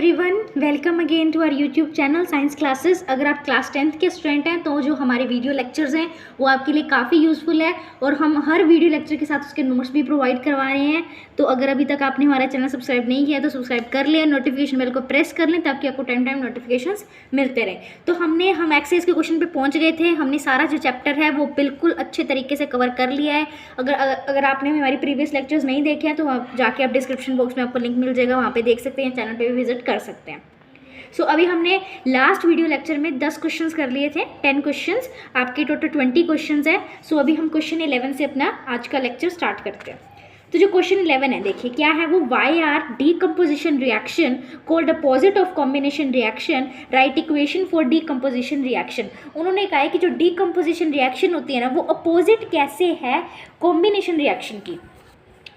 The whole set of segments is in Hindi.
Everyone, welcome again to our YouTube channel science classes. अगर आप क्लास 10th के स्टूडेंट हैं तो जो हमारे वीडियो लेक्चर्स हैं वो आपके लिए काफ़ी यूज़फुल है और हम हर वीडियो लेक्चर के साथ उसके नोट्स भी प्रोवाइड करवा रहे हैं। तो अगर अभी तक आपने हमारा चैनल सब्सक्राइब नहीं किया तो सब्सक्राइब कर लें, नोटिफिकेशन बेल को प्रेस कर लें ताकि आपको टाइम टाइम नोटिफिकेशंस मिलते रहें। तो हम एक्सरसाइज के क्वेश्चन पे पहुंच गए थे। हमने सारा जो चैप्टर है वो बिल्कुल अच्छे तरीके से कवर कर लिया है। अगर आपने हमारी प्रीवियस लेक्चर्स नहीं देखे हैं तो आप जाके आप डिस्क्रिप्शन बॉक्स में आपको लिंक मिल जाएगा, वहाँ पे देख सकते हैं, चैनल पे भी विजिट कर सकते हैं। सो अभी हमने लास्ट वीडियो लेक्चर में 10 क्वेश्चंस कर लिए थे, 10 क्वेश्चंस, आपके टोटल 20 क्वेश्चंस है। सो अभी हम क्वेश्चन 11 से अपना आज का लेक्चर स्टार्ट करते हैं। तो जो क्वेश्चन 11 है, देखिए क्या है वो, why are decomposition reaction called opposite of combination reaction, right equation for decomposition reaction. उन्होंने कहा है कि जो डीकम्पोजिशन रिएक्शन होती है ना वो अपोजिट कैसे है कॉम्बिनेशन रिएक्शन की।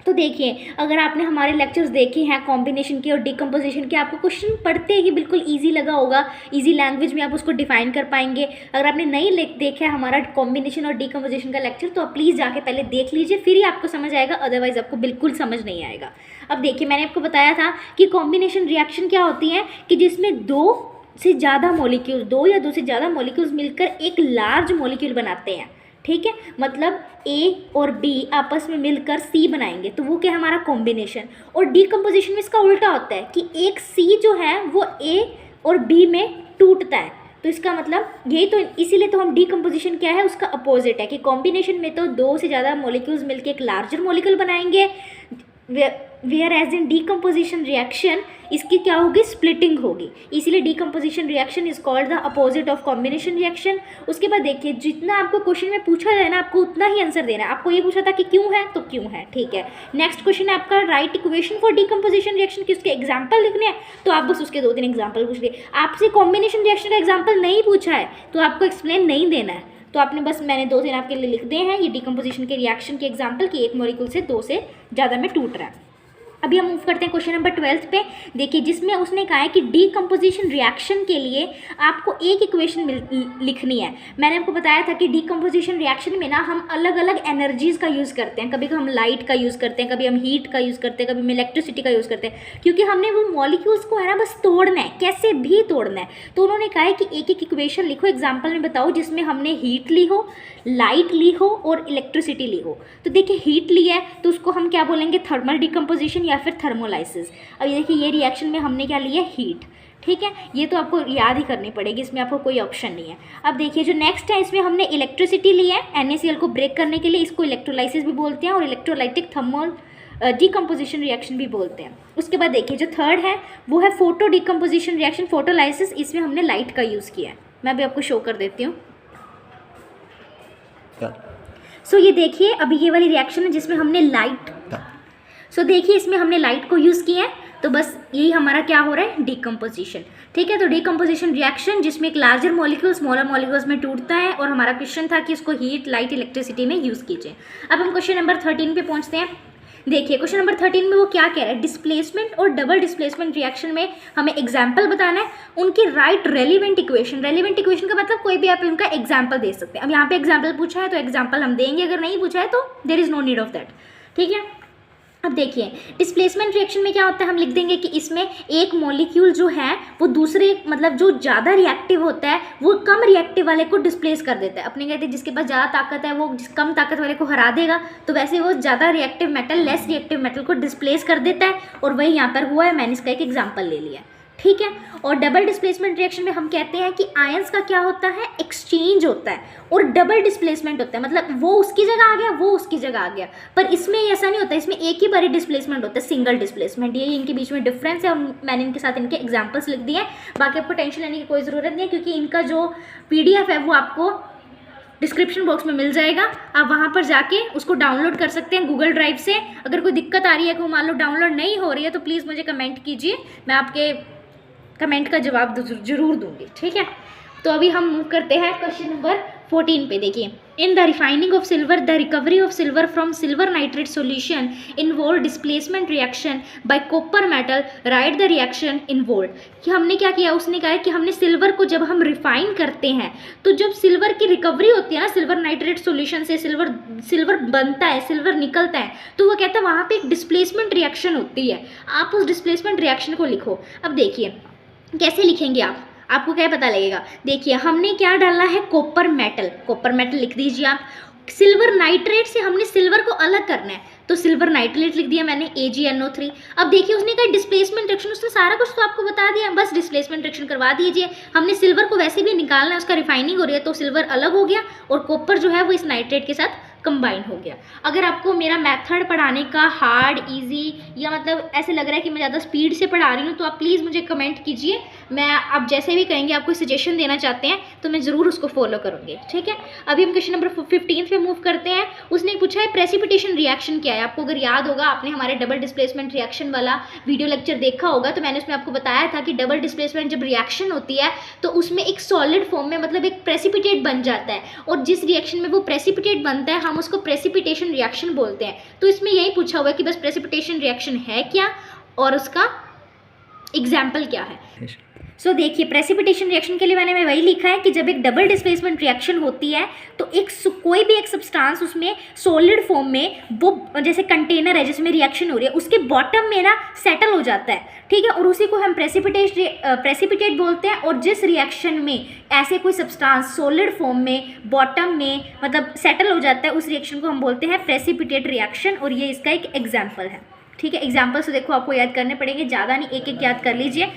तो देखिए, अगर आपने हमारे लेक्चर्स देखे हैं कॉम्बिनेशन के और डीकम्पोजिशन के, आपको क्वेश्चन पढ़ते ही बिल्कुल इजी लगा होगा, इजी लैंग्वेज में आप उसको डिफाइन कर पाएंगे। अगर आपने नहीं देखा है हमारा कॉम्बिनेशन और डीकम्पोजिशन का लेक्चर तो आप प्लीज़ जाके पहले देख लीजिए, फिर ही आपको समझ आएगा, अदरवाइज आपको बिल्कुल समझ नहीं आएगा। अब देखिए, मैंने आपको बताया था कि कॉम्बिनेशन रिएक्शन क्या होती है कि जिसमें दो या दो से ज़्यादा मॉलिक्यूल्स मिलकर एक लार्ज मॉलिक्यूल बनाते हैं। ठीक है, मतलब ए और बी आपस में मिलकर सी बनाएंगे, तो वो क्या हमारा कॉम्बिनेशन। और डीकम्पोजिशन में इसका उल्टा होता है कि एक सी जो है वो ए और बी में टूटता है। तो इसका मतलब यही तो, इसीलिए तो हम डीकम्पोजिशन क्या है उसका अपोजिट है कि कॉम्बिनेशन में तो दो से ज़्यादा मॉलिक्यूल्स मिलकर एक लार्जर मॉलिक्यूल बनाएंगे, whereas in decomposition reaction इसकी क्या होगी, स्प्लिटिंग होगी। इसीलिए decomposition reaction is called the opposite of combination reaction. उसके बाद देखिए, जितना आपको क्वेश्चन में पूछा जाए ना आपको उतना ही आंसर देना है। आपको ये पूछा था कि क्यों है तो क्यों है, ठीक है। नेक्स्ट क्वेश्चन है आपका, right equation for decomposition reaction की उसके एग्जाम्पल लिखने हैं, तो आप बस उसके 2-3 एग्जाम्पल पूछ लिए। आपसे कॉम्बिनेशन रिएक्शन का एग्जाम्पल नहीं पूछा है तो आपको एक्सप्लेन नहीं देना है, तो आपने बस, मैंने 2-3 आपके लिए लिख दिए हैं ये डीकम्पोजिशन के रिएक्शन के एग्जाम्पल की एक मॉलिक्यूल से दो से ज़्यादा में टूट रहा है। अभी हम मूव करते हैं क्वेश्चन नंबर 12 पे। देखिए, जिसमें उसने कहा है कि डीकम्पोजिशन रिएक्शन के लिए आपको एक इक्वेशन लिखनी है। मैंने आपको बताया था कि डीकम्पोजिशन रिएक्शन में ना हम अलग अलग एनर्जीज़ का यूज़ करते हैं। कभी हम लाइट का यूज़ करते हैं, कभी हम हीट का यूज़ करते हैं, कभी हम इलेक्ट्रिसिटी का यूज़ करते हैं, क्योंकि हमने वो मॉलिक्यूल्स को है ना बस तोड़ना है, कैसे भी तोड़ना है। तो उन्होंने कहा है कि एक एक इक्वेशन लिखो, एग्जाम्पल में बताओ जिसमें हमने हीट ली हो, लाइट ली हो और इलेक्ट्रिसिटी ली हो। तो देखिए, हीट ली है तो उसको हम क्या बोलेंगे, थर्मल डीकम्पोजिशन या फिर थर्मोलाइसिस। अब ये देखिए, ये रिएक्शन में हमने क्या लिया, हीट। ठीक है, ये तो आपको याद ही करनी पड़ेगी, इसमें आपको कोई ऑप्शन नहीं है। अब देखिए, जो नेक्स्ट है इसमें हमने इलेक्ट्रिसिटी ली है NaCl को ब्रेक करने के लिए, इसको इलेक्ट्रोलाइसिस भी बोलते हैं और इलेक्ट्रोलाइटिक थर्मल डीकम्पोजिशन रिएक्शन भी बोलते हैं। उसके बाद देखिए, जो थर्ड है वो है फोटो डीकम्पोजिशन रिएक्शन, फोटोलाइसिस। इसमें हमने लाइट का यूज़ किया है, मैं भी आपको शो कर देती हूँ। सो ये देखिए, अभी ये वाली रिएक्शन है जिसमें हमने लाइट, देखिए इसमें हमने लाइट को यूज़ किया है, तो बस यही हमारा क्या हो रहा है, डीकम्पोजिशन। ठीक है, तो डीकम्पोजिशन रिएक्शन जिसमें एक लार्जर मॉलिक्यूल स्मॉलर मॉलिक्यूल्स में टूटता है, और हमारा क्वेश्चन था कि इसको हीट, लाइट, इलेक्ट्रिसिटी में यूज़ कीजिए। अब हम क्वेश्चन नंबर 13 पे पहुंचते हैं। देखिए, क्वेश्चन नंबर 13 में वो क्या कह रहा है, डिस्प्लेसमेंट और डबल डिस्प्लेसमेंट रिएक्शन में हमें एग्जाम्पल बताना है, उनकी right relevant equation. Relevant equation का मतलब कोई भी आप उनका एग्जाम्पल दे सकते हैं। अब यहाँ पे एग्जाम्पल पूछा है तो एग्जाम्पल हम देंगे, अगर नहीं पूछा है तो there is no need of that. ठीक है, अब देखिए, डिस्प्लेसमेंट रिएक्शन में क्या होता है, हम लिख देंगे कि इसमें एक मॉलिक्यूल जो है वो दूसरे, मतलब जो ज़्यादा रिएक्टिव होता है वो कम रिएक्टिव वाले को डिस्प्लेस कर देता है। अपने कहते हैं जिसके पास ज़्यादा ताकत है वो कम ताकत वाले को हरा देगा, तो वैसे वो ज़्यादा reactive metal less reactive metal को डिस्प्लेस कर देता है, और वही यहाँ पर हुआ है, मैंने इसका एक एग्जाम्पल ले लिया है। ठीक है, और डबल डिस्प्लेसमेंट रिएक्शन में हम कहते हैं कि आयंस का क्या होता है, एक्सचेंज होता है, और डबल डिस्प्लेसमेंट होता है, मतलब वो उसकी जगह आ गया, वो उसकी जगह आ गया। पर इसमें ऐसा नहीं होता, इसमें एक ही बारी डिस्प्लेसमेंट होता है, सिंगल डिस्प्लेसमेंट। ये इनके बीच में डिफरेंस है, और मैंने इनके साथ इनके एग्जाम्पल्स लिख दिए हैं। बाकी आपको टेंशन लेने की कोई ज़रूरत नहीं है, क्योंकि इनका जो PDF है वो आपको डिस्क्रिप्शन बॉक्स में मिल जाएगा, आप वहाँ पर जाके उसको डाउनलोड कर सकते हैं गूगल ड्राइव से। अगर कोई दिक्कत आ रही है, कोई मान लो डाउनलोड नहीं हो रही है, तो प्लीज़ मुझे कमेंट कीजिए, मैं आपके कमेंट का जवाब जरूर दूंगी। ठीक है, तो अभी हम मूव करते हैं क्वेश्चन नंबर 14 पे देखिए, in the refining of silver the recovery of silver from silver nitrate solution involve displacement reaction by copper metal, right the reaction involve. कि हमने क्या किया, उसने कहा है कि हमने सिल्वर को जब हम रिफाइन करते हैं तो जब सिल्वर की रिकवरी होती है ना, सिल्वर नाइट्रेट सॉल्यूशन से सिल्वर बनता है, सिल्वर निकलता है, तो वो कहता है वहाँ पे एक डिस्प्लेसमेंट रिएक्शन होती है। आप उस डिस्प्लेसमेंट रिएक्शन को लिखो। अब देखिए कैसे लिखेंगे आप, आपको क्या पता लगेगा। देखिए हमने क्या डाला है, कॉपर मेटल, कॉपर मेटल लिख दीजिए आप। सिल्वर नाइट्रेट से हमने सिल्वर को अलग करना है तो सिल्वर नाइट्रेट लिख दिया मैंने, AgNO3। अब देखिए उसने कहा डिस्प्लेसमेंट रिएक्शन, उसने सारा कुछ तो आपको बता दिया, बस डिस्प्लेसमेंट रिएक्शन करवा दीजिए। हमने सिल्वर को वैसे भी निकालना है, उसका रिफाइनिंग हो रही है तो सिल्वर अलग हो गया और कॉपर जो है वो इस नाइट्रेट के साथ कंबाइन हो गया। अगर आपको मेरा मेथड पढ़ाने का हार्ड, इजी या मतलब ऐसे लग रहा है कि मैं ज़्यादा स्पीड से पढ़ा रही हूँ तो आप प्लीज़ मुझे कमेंट कीजिए। मैं आप जैसे भी कहेंगे, आपको सजेशन देना चाहते हैं तो मैं ज़रूर उसको फॉलो करूँगी, ठीक है। अभी हम क्वेश्चन नंबर 15 पे मूव करते हैं। उसने पूछा है प्रेसिपिटेशन रिएक्शन क्या है। आपको अगर याद होगा, आपने हमारे डबल डिस्प्लेसमेंट रिएक्शन वाला वीडियो लेक्चर देखा होगा तो मैंने उसमें आपको बताया था कि डबल डिस्प्लेसमेंट जब रिएक्शन होती है तो उसमें एक सॉलिड फॉर्म में मतलब एक प्रेसिपिटेट बन जाता है, और जिस रिएक्शन में वो प्रेसिपिटेट बनता है हम उसको प्रेसिपिटेशन रिएक्शन बोलते हैं। तो इसमें यही पूछा हुआ है कि बस प्रेसिपिटेशन रिएक्शन है क्या और उसका एग्जाम्पल क्या है। सो देखिए प्रेसिपिटेशन रिएक्शन के लिए मैंने वही लिखा है कि जब एक डबल डिस्प्लेसमेंट रिएक्शन होती है तो एक कोई भी एक सब्सटेंस उसमें सॉलिड फॉर्म में, वो जैसे कंटेनर है जिसमें रिएक्शन हो रही है, उसके बॉटम में ना सेटल हो जाता है, ठीक है, और उसी को हम प्रेसिपिटेट बोलते हैं। और जिस रिएक्शन में ऐसे कोई सब्सटेंस सॉलिड फॉर्म में बॉटम में मतलब सेटल हो जाता है उस रिएक्शन को हम बोलते हैं प्रेसिपिटेट रिएक्शन, और ये इसका एक एग्जाम्पल है, ठीक है। एग्जाम्पल से देखो आपको याद करने पड़ेंगे, ज़्यादा नहीं, एक एक याद कर लीजिए।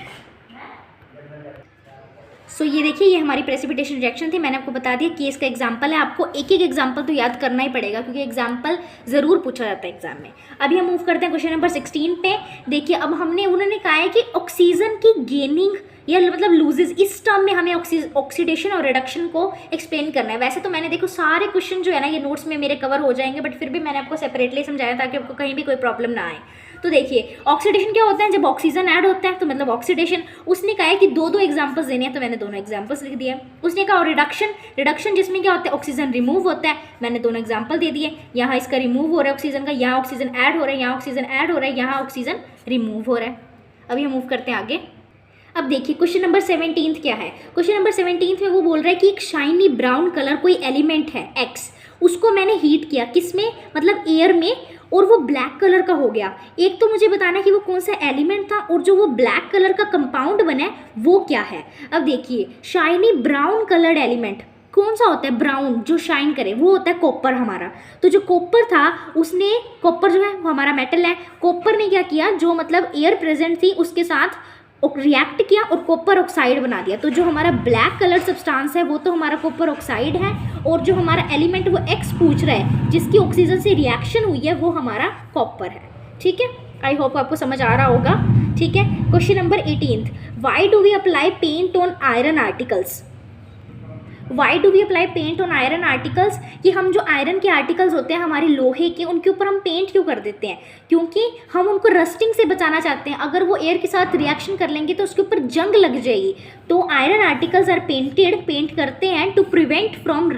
सो ये देखिए ये हमारी प्रेसिपिटेशन रिएक्शन थी, मैंने आपको बता दिया कि इसका एग्जाम्पल है। आपको एक एक एग्जाम्पल तो याद करना ही पड़ेगा क्योंकि एग्जाम्पल ज़रूर पूछा जाता है एग्जाम में। अभी हम मूव करते हैं क्वेश्चन नंबर 16 पे। देखिए अब उन्होंने कहा है कि ऑक्सीजन की गेनिंग या मतलब लूजेस, इस टर्म में हमें ऑक्सीडेशन और रिडक्शन को एक्सप्लेन करना है। वैसे तो मैंने देखो सारे क्वेश्चन जो है ना ये नोट्स में मेरे कवर हो जाएंगे, बट फिर भी मैंने आपको सेपरेटली समझाया ताकि आपको कहीं भी कोई प्रॉब्लम ना आए। तो देखिए ऑक्सीडेशन क्या होता है, जब ऑक्सीजन ऐड होता है तो मतलब ऑक्सीडेशन। उसने कहा है कि दो एग्जांपल्स देने हैं तो मैंने दोनों एग्जांपल्स लिख दिए। उसने कहा रिडक्शन जिसमें क्या होता है ऑक्सीजन रिमूव होता है, मैंने दोनों एग्जांपल दे दिए। यहाँ इसका रिमूव हो रहा है ऑक्सीजन का, यहाँ ऑक्सीजन ऐड हो रहा है, यहाँ ऑक्सीजन ऐड हो रहा है, यहाँ ऑक्सीजन रिमूव हो रहा है। अभी हम मूव करते हैं आगे। अब देखिए क्वेश्चन नंबर 17 क्या है। क्वेश्चन नंबर 17 में वो बोल रहा है कि एक शाइनी ब्राउन कलर कोई एलिमेंट है एक्स, उसको मैंने हीट किया किसमें, मतलब एयर में, और वो ब्लैक कलर का हो गया। एक तो मुझे बताना है कि वो कौन सा एलिमेंट था और जो वो ब्लैक कलर का कंपाउंड बना है वो क्या है। अब देखिए शाइनी ब्राउन कलर्ड एलिमेंट कौन सा होता है, ब्राउन जो शाइन करे, वो होता है कॉपर हमारा। तो जो कॉपर था उसने, कॉपर जो है वो हमारा मेटल है, कॉपर ने क्या किया, जो मतलब एयर प्रेजेंट थी उसके साथ रिएक्ट किया और कॉपर ऑक्साइड बना दिया। तो जो हमारा ब्लैक कलर सब्सटेंस है वो तो हमारा कॉपर ऑक्साइड है, और जो हमारा एलिमेंट वो एक्स पूछ रहा है जिसकी ऑक्सीजन से रिएक्शन हुई है वो हमारा कॉपर है, ठीक है। आई होप आपको समझ आ रहा होगा, ठीक है। Question number 18, why do we apply paint on iron articles. Why do we apply paint on iron articles, कि हम जो आयरन के आर्टिकल्स होते हैं हमारे लोहे के, उनके ऊपर हम पेंट क्यों कर देते हैं, क्योंकि हम उनको रस्टिंग से बचाना चाहते हैं। अगर वो एयर के साथ रिएक्शन कर लेंगे तो उसके ऊपर जंग लग जाएगी। तो आयरन आर्टिकल्स आर पेंट करते हैं टू प्रिवेंट फ्रॉम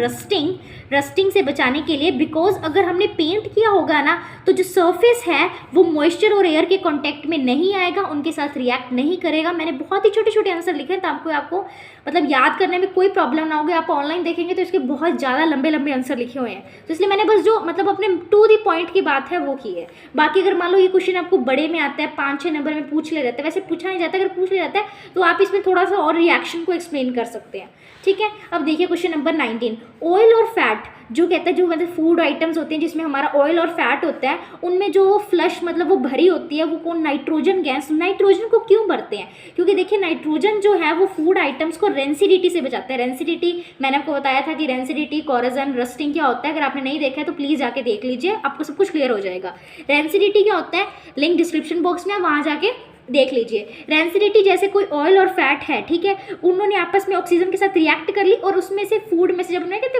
रस्टिंग से बचाने के लिए। बिकॉज अगर हमने पेंट किया होगा ना तो जो सरफेस है वो मॉइस्चर और एयर के कांटेक्ट में नहीं आएगा, उनके साथ रिएक्ट नहीं करेगा। मैंने बहुत ही छोटे छोटे आंसर लिखे हैं ताकि आपको मतलब याद करने में कोई प्रॉब्लम ना होगी। आप ऑनलाइन देखेंगे तो इसके बहुत ज़्यादा लंबे लंबे आंसर लिखे हुए हैं, तो इसलिए मैंने बस जो मतलब अपने टू दी पॉइंट की बात है वो की है। बाकी अगर मान लो ये क्वेश्चन आपको बड़े में आता है, 5-6 नंबर में पूछ ले जाता है, वैसे पूछा नहीं जाता, अगर पूछ ले जाता है तो आप इसमें थोड़ा सा और रिएक्शन को एक्सप्लेन कर सकते हैं, ठीक है। अब देखिए क्वेश्चन नंबर 19, ऑयल और फैट जो कहता है, जो मतलब फूड आइटम्स होते हैं जिसमें हमारा ऑयल और फैट होता है, उनमें जो फ्लश मतलब वो भरी होती है वो कौन, नाइट्रोजन गैस। नाइट्रोजन को क्यों भरते हैं, क्योंकि देखिए नाइट्रोजन जो है वो फूड आइटम्स को रेंसिडिटी से बचाता है। रेंसिडिटी मैंने आपको बताया था कि रेंसिडिटी, कोरोजन, रस्टिंग क्या होता है। अगर आपने नहीं देखा है तो प्लीज़ जाके देख लीजिए, आपको सब कुछ क्लियर हो जाएगा। रेंसिडिटी क्या होता है, लिंक डिस्क्रिप्शन बॉक्स में, वहाँ जाके देख लीजिए। रेंसिडिटी जैसे कोई ऑयल और फैट है, ठीक है, उन्होंने आपस में ऑक्सीजन के साथ रिएक्ट कर ली और उसमें से फूड में से जब उन्होंने कहते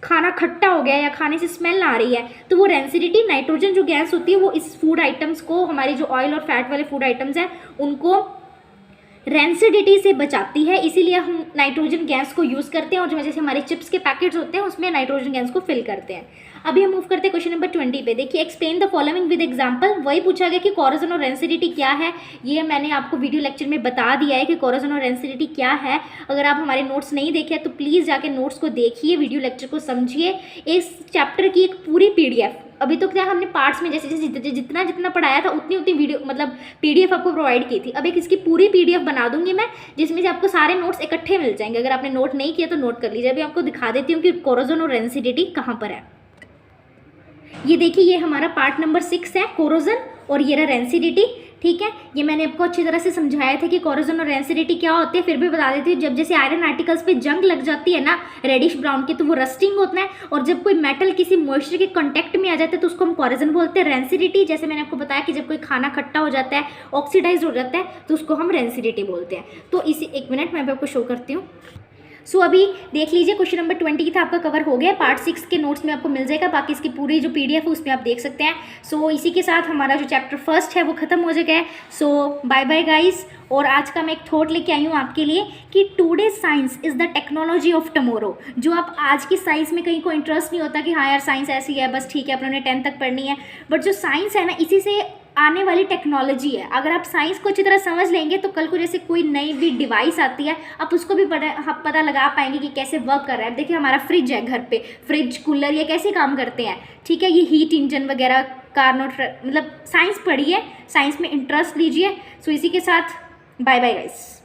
खाना खट्टा हो गया या खाने से स्मेल आ रही है तो वो रेंसिडिटी, नाइट्रोजन जो गैस होती है वो इस फूड आइटम्स को, हमारी जो ऑयल और फैट वाले फूड आइटम्स हैं उनको रेंसिडिटी से बचाती है, इसीलिए हम नाइट्रोजन गैस को यूज़ करते हैं और जो जैसे हमारे चिप्स के पैकेट्स होते हैं उसमें नाइट्रोजन गैस को फिल करते हैं। अभी हम मूव करते हैं क्वेश्चन नंबर 20 पे। देखिए explain the following with example. वही पूछा गया कि कोरोजन और रेंसिडिटी क्या है। ये मैंने आपको वीडियो लेक्चर में बता दिया है कि कोरोजन और रेंसिडिटी क्या है। अगर आप हमारे नोट्स नहीं देखे तो प्लीज़ जाके नोट्स को देखिए, वीडियो लेक्चर को समझिए। इस चैप्टर की एक पूरी PDF, अभी तो क्या हमने पार्ट्स में जैसे जैसे जितना जितना पढ़ाया था उतनी उतनी वीडियो मतलब PDF आपको प्रोवाइड की थी। अब एक इसकी पूरी PDF बना दूंगी मैं, जिसमें से आपको सारे नोट्स इकट्ठे मिल जाएंगे। अगर आपने नोट नहीं किया तो नोट कर लीजिए। अभी आपको दिखा देती हूँ कि कोरोजन और रेंसिडिटी कहाँ पर है। ये देखिए, ये हमारा पार्ट नंबर 6 है, कोरोजन, और ये रहा रेंसिडिटी। ठीक है, ये मैंने आपको अच्छी तरह से समझाया था कि कोरोजन और रेंसिडिटी क्या होते हैं। फिर भी बता देती हूँ, जब जैसे आयरन आर्टिकल्स पे जंग लग जाती है ना रेडिश ब्राउन की, तो वो रस्टिंग होता है। और जब कोई मेटल किसी मॉइस्चर के कांटेक्ट में आ जाता है तो उसको हम कोरोजन बोलते हैं। रेंसिडिटी जैसे मैंने आपको बताया कि जब कोई खाना खट्टा हो जाता है, ऑक्सीडाइज हो जाता है, तो उसको हम रेंसिडिटी बोलते हैं। तो इसी एक मिनट मैं आपको शो करती हूँ। सो अभी देख लीजिए, क्वेश्चन नंबर 20 था आपका कवर हो गया। पार्ट 6 के नोट्स में आपको मिल जाएगा, बाकी इसकी पूरी जो PDF है उसमें आप देख सकते हैं। सो इसी के साथ हमारा जो चैप्टर 1 है वो खत्म हो जाएगा है। सो बाय बाय गाइस। और आज का मैं एक थॉट लेके आई हूँ आपके लिए कि today science is the technology of tomorrow. जो आप आज की साइंस में कहीं को इंटरेस्ट नहीं होता कि हाँ यार साइंस ऐसी है बस ठीक है अपने 10th तक पढ़नी है, बट जो साइंस है ना इसी से आने वाली टेक्नोलॉजी है। अगर आप साइंस को अच्छी तरह समझ लेंगे तो कल को जैसे कोई नई भी डिवाइस आती है आप उसको भी पता लगा पाएंगे कि कैसे वर्क कर रहा है। देखिए हमारा फ्रिज है घर पे, फ्रिज कूलर ये कैसे काम करते हैं। ठीक है, ये हीट इंजन वगैरह मतलब साइंस पढ़िए, साइंस में इंटरेस्ट लीजिए। सो इसी के साथ बाय बाय गाइस।